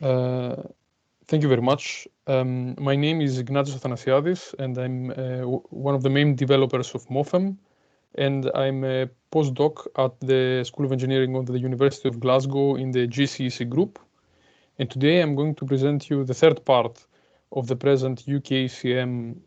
Uh, Thank you very much. My name is Ignatios Athanasiadis, and I'm one of the main developers of MoFEM, and I'm a postdoc at the School of Engineering of the University of Glasgow in the GCEC group. And today I'm going to present you the third part of the present UKACM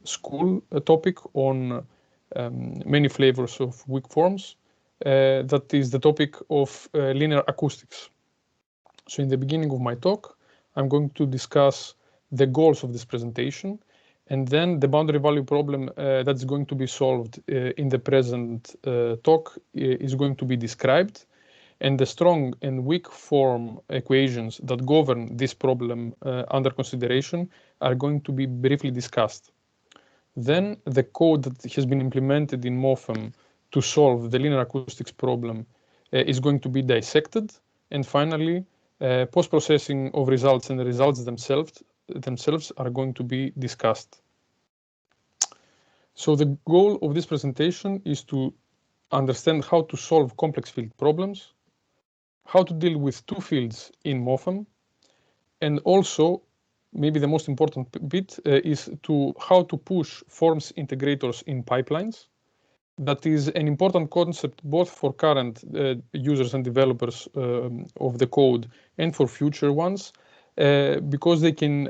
School topic on many flavors of weak forms. That is the topic of linear acoustics. So in the beginning of my talk, I'm going to discuss the goals of this presentation, and then the boundary value problem that's going to be solved in the present talk is going to be described, and the strong and weak form equations that govern this problem under consideration are going to be briefly discussed. Then the code that has been implemented in MoFEM to solve the linear acoustics problem is going to be dissected, and finally post-processing of results and the results themselves are going to be discussed. So the goal of this presentation is to understand how to solve complex field problems, how to deal with two fields in MoFEM, and also, maybe the most important bit is to how to push forms integrators in pipelines. That is an important concept both for current users and developers of the code and for future ones, because they can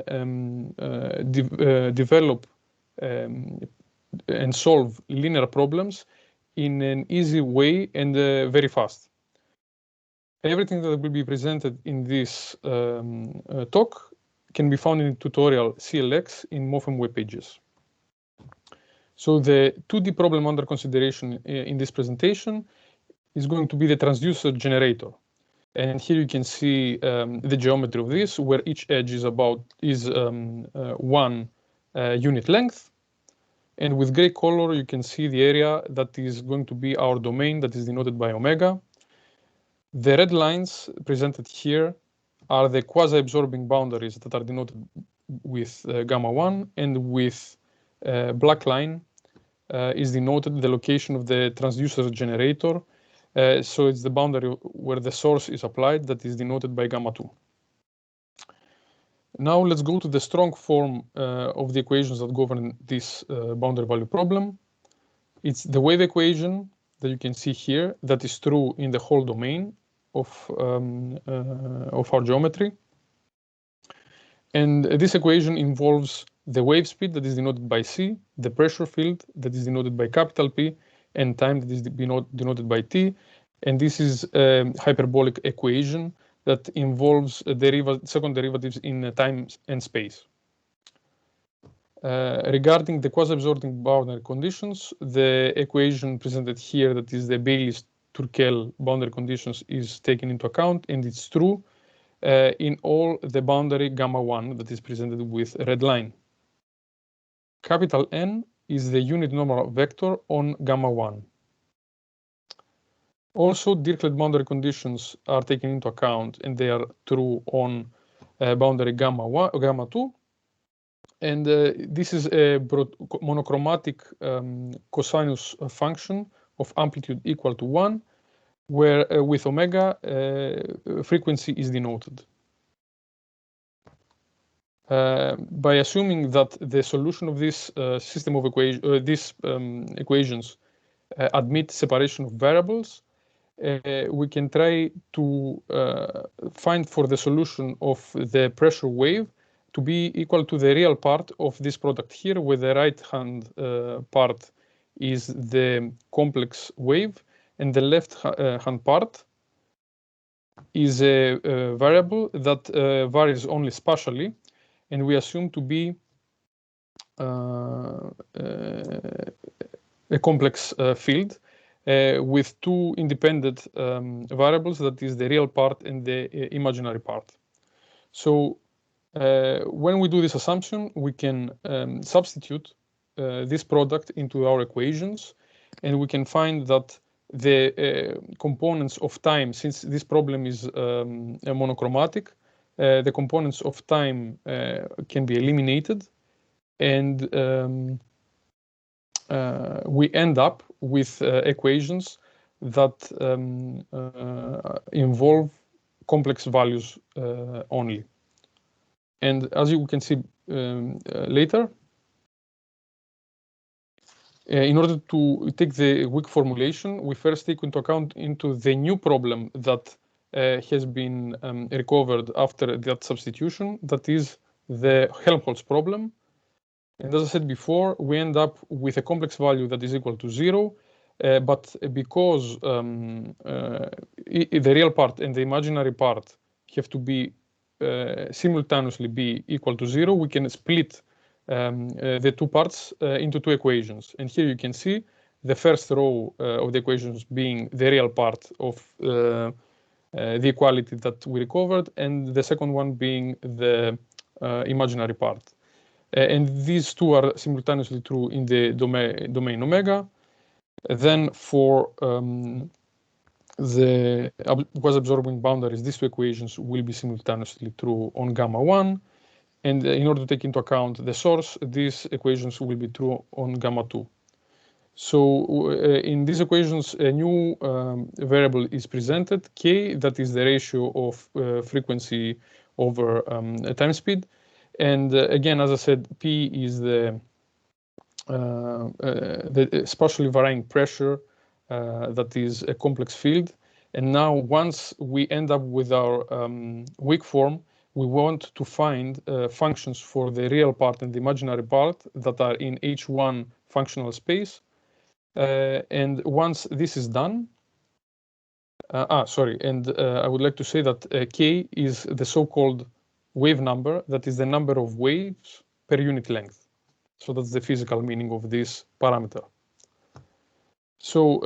develop and solve linear problems in an easy way and very fast. Everything that will be presented in this talk can be found in the tutorial CLX in MoFEM web pages. So the 2D problem under consideration in this presentation is going to be the transducer generator. And here you can see the geometry of this, where each edge is one unit length. And with gray color, you can see the area that is going to be our domain that is denoted by omega. The red lines presented here are the quasi-absorbing boundaries that are denoted with gamma 1, and with black line is denoted the location of the transducer generator. So it's the boundary where the source is applied that is denoted by gamma 2. Now let's go to the strong form of the equations that govern this boundary value problem. It's the wave equation that you can see here that is true in the whole domain of our geometry. And this equation involves the wave speed that is denoted by c, the pressure field that is denoted by capital P, and time that is denoted by t. And this is a hyperbolic equation that involves second derivatives in time and space. Regarding the quasi-absorbing boundary conditions, the equation presented here, that is the Bayes-Turkel boundary conditions, is taken into account, and it's true in all the boundary gamma 1 that is presented with a red line. Capital N is the unit normal vector on gamma 1. Also, Dirichlet boundary conditions are taken into account, and they are true on boundary gamma 2. And this is a monochromatic cosinus function of amplitude equal to 1, where with omega frequency is denoted. By assuming that the solution of this system of equations admit separation of variables, we can try to find for the solution of the pressure wave to be equal to the real part of this product here, where the right-hand part is the complex wave, and the left-hand part is a variable that varies only spatially, and we assume to be a complex field with two independent variables, that is the real part and the imaginary part. So when we do this assumption, we can substitute this product into our equations, and we can find that the components of time, since this problem is monochromatic, the components of time can be eliminated, and we end up with equations that involve complex values only. And as you can see later, in order to take the weak formulation, we first take into account the new problem that has been recovered after that substitution, that is the Helmholtz problem. And as I said before, we end up with a complex value that is equal to 0, but because the real part and the imaginary part have to be simultaneously be equal to 0, we can split the two parts into two equations. And here you can see the first row of the equations being the real part of the equality that we recovered, and the second one being the imaginary part. And these two are simultaneously true in the domain omega. Then for the quasi-absorbing boundaries, these two equations will be simultaneously true on gamma 1. And in order to take into account the source, these equations will be true on gamma 2. So in these equations, a new variable is presented, k, that is the ratio of frequency over time speed. And again, as I said, P is the spatially varying pressure that is a complex field. And now once we end up with our weak form, we want to find functions for the real part and the imaginary part that are in H1 functional space. And once this is done, I would like to say that K is the so-called wave number, that is the number of waves per unit length. So that's the physical meaning of this parameter. So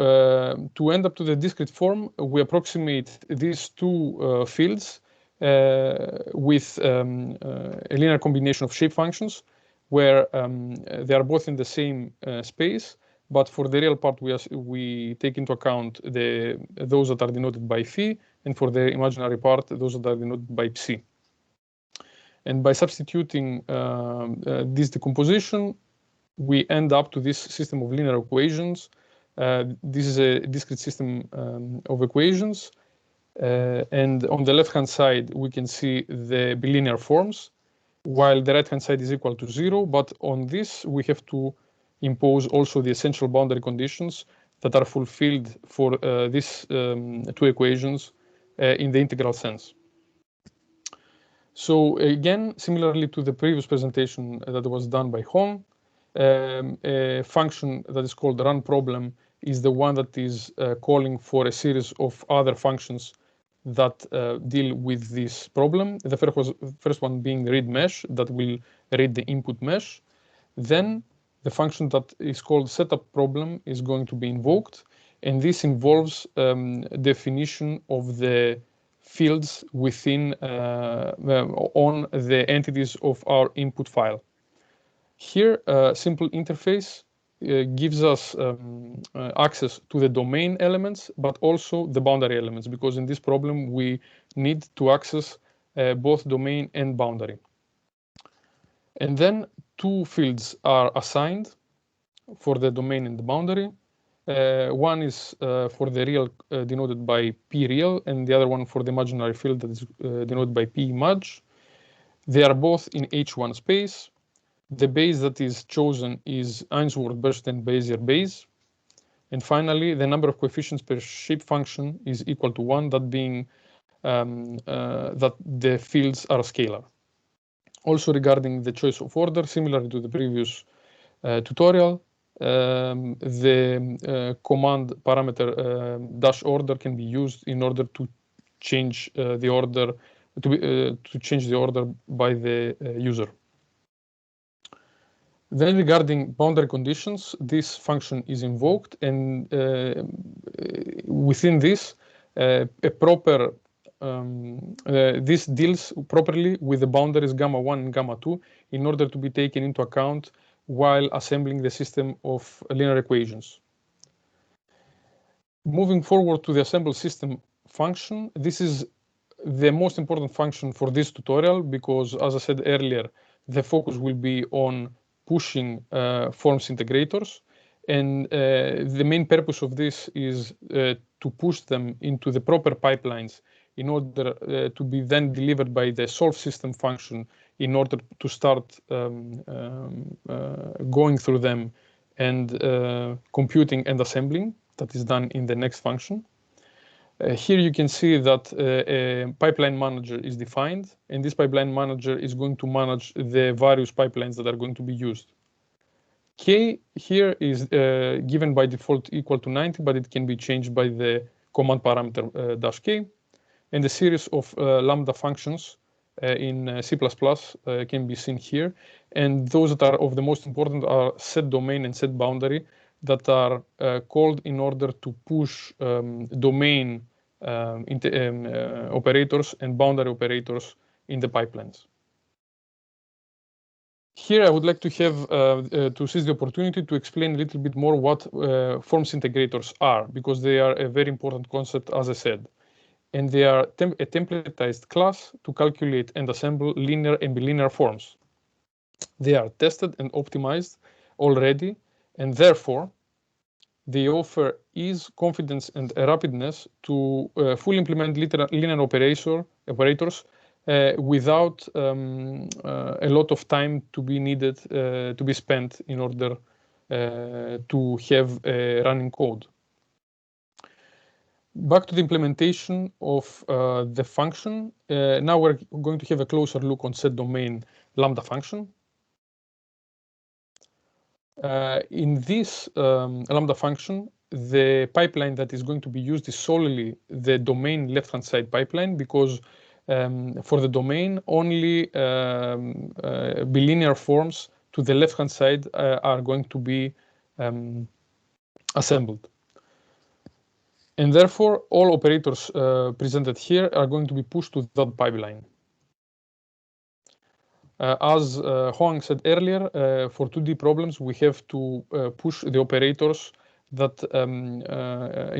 to end up to the discrete form, we approximate these two fields with a linear combination of shape functions where they are both in the same space, but for the real part we take into account those that are denoted by phi, and for the imaginary part those that are denoted by psi. And by substituting this decomposition, we end up to this system of linear equations. This is a discrete system of equations. And on the left-hand side, we can see the bilinear forms, while the right-hand side is equal to 0. But on this, we have to impose also the essential boundary conditions that are fulfilled for these two equations in the integral sense. So again, similarly to the previous presentation that was done by Hong, a function that is called the run problem is the one that is calling for a series of other functions that deal with this problem. The first one being the read mesh that will read the input mesh. Then the function that is called setup problem is going to be invoked, and this involves definition of the fields within on the entities of our input file. Here, a simple interface gives us access to the domain elements, but also the boundary elements, because in this problem we need to access both domain and boundary. And then two fields are assigned for the domain and the boundary. One is for the real denoted by P real, and the other one for the imaginary field that is denoted by P imag. They are both in H1 space. The base that is chosen is Ainsworth-Bernstein Bezier base. And finally, the number of coefficients per shape function is equal to 1, that being that the fields are scalar. Also regarding the choice of order, similar to the previous tutorial, the command parameter dash order can be used in order to change the order by the user. Then regarding boundary conditions, this function is invoked, and within this, this deals properly with the boundaries gamma 1 and gamma 2 in order to be taken into account while assembling the system of linear equations. Moving forward to the assembled system function, this is the most important function for this tutorial because, as I said earlier, the focus will be on pushing forms integrators, and the main purpose of this is to push them into the proper pipelines in order to be then delivered by the solve system function in order to start going through them and computing and assembling. That is done in the next function. Here you can see that a pipeline manager is defined, and this pipeline manager is going to manage the various pipelines that are going to be used. K here is given by default equal to 90, but it can be changed by the command parameter -k. And the series of lambda functions in C++ can be seen here. And those that are of the most important are set domain and set boundary, that are called in order to push domain operators and boundary operators in the pipelines. Here, I would like to have to seize the opportunity to explain a little bit more what forms integrators are, because they are a very important concept, as I said. And they are a templatized class to calculate and assemble linear and bilinear forms. They are tested and optimized already, and therefore, they offer ease, confidence, and rapidness to fully implement linear operators without a lot of time to be needed to be spent in order to have a running code. Back to the implementation of the function. Now we're going to have a closer look on set domain lambda function. In this lambda function, the pipeline that is going to be used is solely the domain left-hand side pipeline, because for the domain, only bilinear forms to the left-hand side are going to be assembled. And therefore, all operators presented here are going to be pushed to that pipeline. As Hoang said earlier, for 2D problems, we have to push the operators that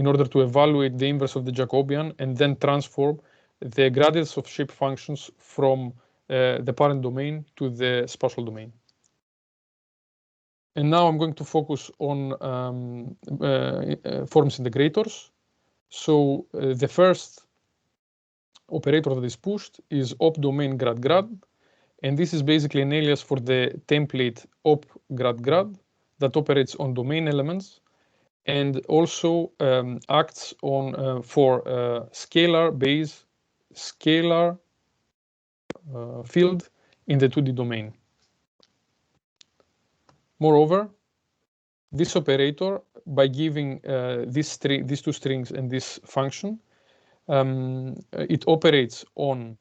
in order to evaluate the inverse of the Jacobian and then transform the gradients of shape functions from the parent domain to the spatial domain. And now I'm going to focus on forms integrators. So the first operator that is pushed is op domain grad grad. And this is basically an alias for the template op grad grad that operates on domain elements and also acts on for scalar base scalar field in the 2D domain. Moreover, this operator, by giving these two strings and this function, it operates on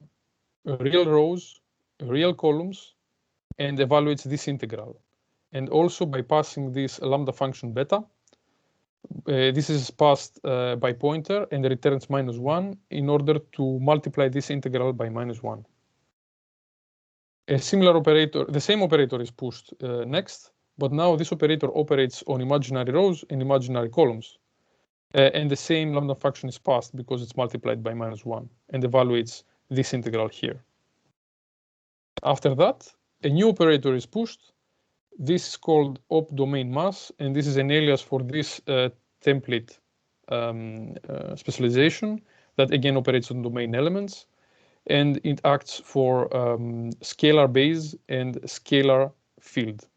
real rows, real columns, and evaluates this integral. And also by passing this lambda function beta, this is passed by pointer and returns -1 in order to multiply this integral by -1. A similar operator, the same operator is pushed next, but now this operator operates on imaginary rows and imaginary columns. And the same lambda function is passed because it's multiplied by -1 and evaluates this integral here. After that, a new operator is pushed. This is called op domain mass, and this is an alias for this template specialization that again operates on domain elements, and it acts for scalar base and scalar field.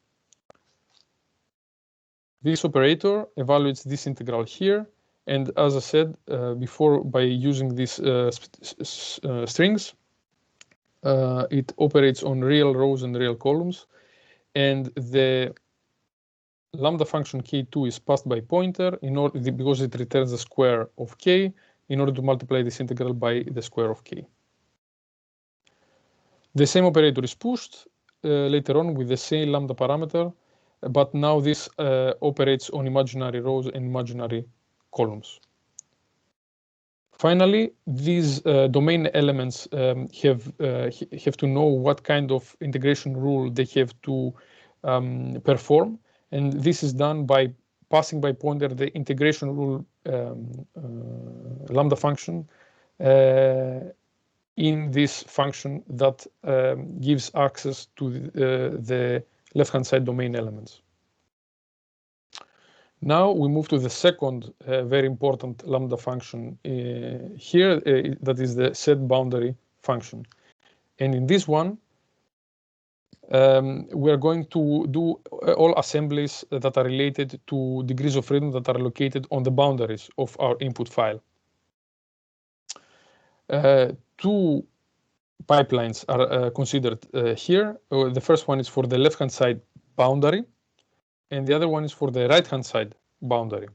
This operator evaluates this integral here, and as I said before, by using these strings, it operates on real rows and real columns, and the lambda function k2 is passed by pointer in order because it returns the square of k in order to multiply this integral by the square of k. The same operator is pushed later on with the same lambda parameter, but now this operates on imaginary rows and imaginary columns. Finally, these domain elements have to know what kind of integration rule they have to perform, and this is done by passing by pointer the integration rule lambda function in this function that gives access to the left-hand side domain elements. Now we move to the second very important lambda function here, that is the set boundary function. And in this one, we are going to do all assemblies that are related to degrees of freedom that are located on the boundaries of our input file. Two pipelines are considered here. The first one is for the left-hand side boundary, and the other one is for the right-hand side boundary.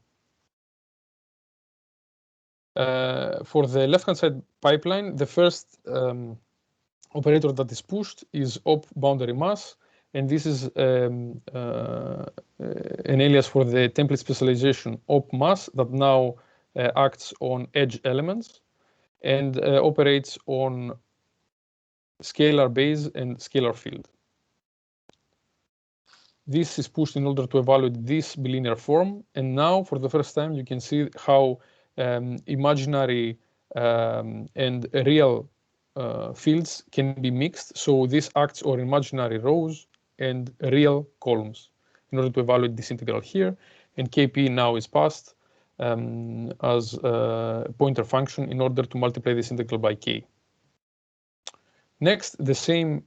For the left-hand side pipeline, the first operator that is pushed is op boundary mass, and this is an alias for the template specialization op mass that now acts on edge elements and operates on scalar base and scalar field. This is pushed in order to evaluate this bilinear form, and now for the first time you can see how imaginary and real fields can be mixed. So this acts on imaginary rows and real columns in order to evaluate this integral here. And Kp now is passed as a pointer function in order to multiply this integral by k. Next, the same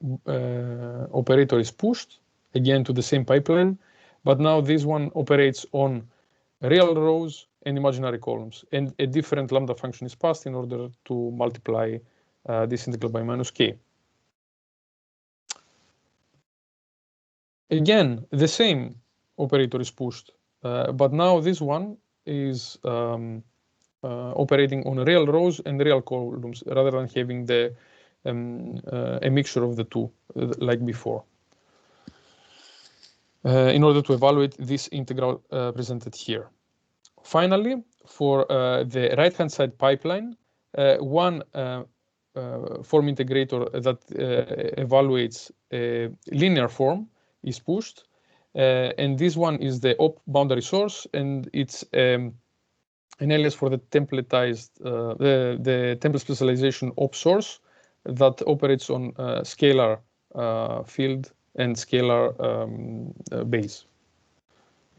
operator is pushed again to the same pipeline, but now this one operates on real rows and imaginary columns, and a different lambda function is passed in order to multiply this integral by minus k. Again, the same operator is pushed, but now this one is operating on real rows and real columns rather than having the a mixture of the two like before, in order to evaluate this integral presented here. Finally, for the right-hand side pipeline, one form integrator that evaluates a linear form is pushed, and this one is the op boundary source, and it's an alias for the templatized the template specialization op source that operates on scalar field and scalar base.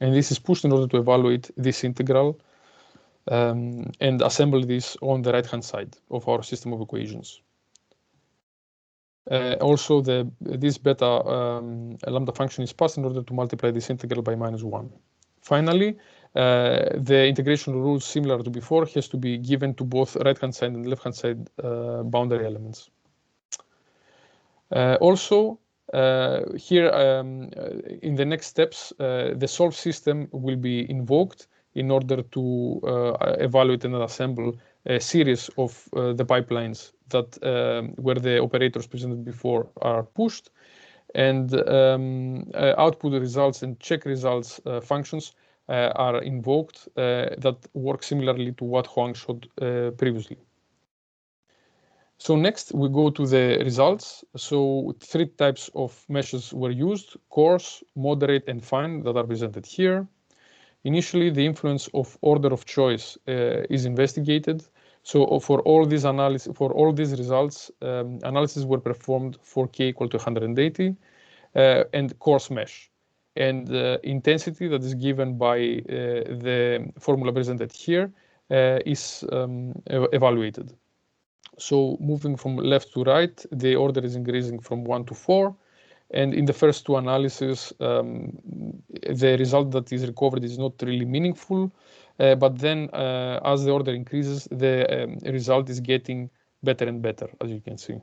And this is pushed in order to evaluate this integral and assemble this on the right-hand side of our system of equations. Also, this beta lambda function is passed in order to multiply this integral by -1. Finally, the integration rules, similar to before, has to be given to both right-hand side and left-hand side boundary elements. Also, here in the next steps, the solve system will be invoked in order to evaluate and assemble a series of the pipelines that where the operators presented before are pushed, and output results and check results functions are invoked that work similarly to what Huang showed previously. So next we go to the results. So three types of meshes were used: coarse, moderate, and fine, that are presented here. Initially, the influence of order of choice is investigated. So for all these analysis, for all these results, analysis were performed for k equal to 180 and coarse mesh. And intensity that is given by the formula presented here is evaluated. So moving from left to right, the order is increasing from 1 to 4. And in the first two analyses, the result that is recovered is not really meaningful. But then as the order increases, the result is getting better and better, as you can see.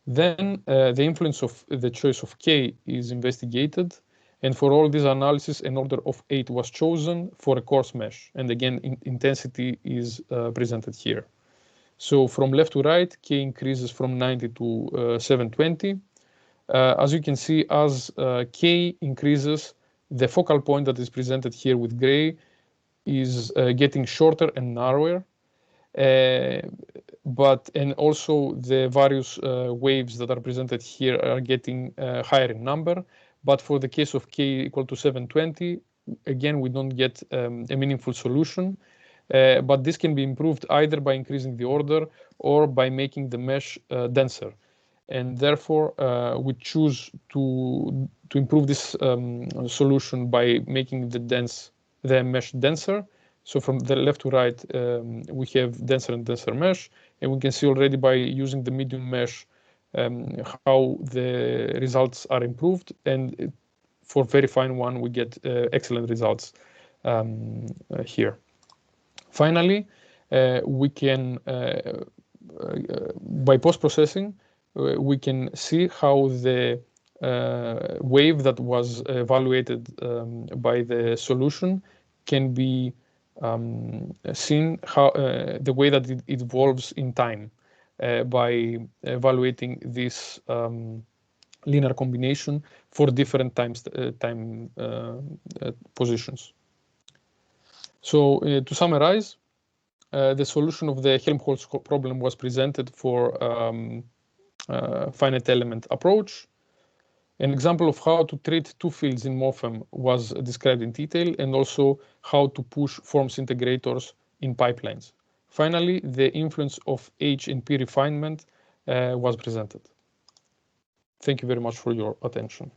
Then the influence of the choice of k is investigated. And for all these analyses, an order of 8 was chosen for a coarse mesh. And again, intensity is presented here. So from left to right, k increases from 90 to 720. As you can see, as k increases, the focal point that is presented here with gray is getting shorter and narrower. And also the various waves that are presented here are getting higher in number. But for the case of k equal to 720, again, we don't get a meaningful solution. But this can be improved either by increasing the order or by making the mesh denser. and therefore we choose to improve this solution by making the mesh denser. So from the left to right, we have denser and denser mesh, and we can see already by using the medium mesh how the results are improved, and for very fine one, we get excellent results here. Finally, we can, by post-processing, we can see how the wave that was evaluated by the solution can be seen how the way that it evolves in time by evaluating this linear combination for different time positions. So to summarize, the solution of the Helmholtz problem was presented for finite element approach. An example of how to treat two fields in MoFEM was described in detail, and also how to push forms integrators in pipelines. Finally, the influence of H and P refinement was presented. Thank you very much for your attention.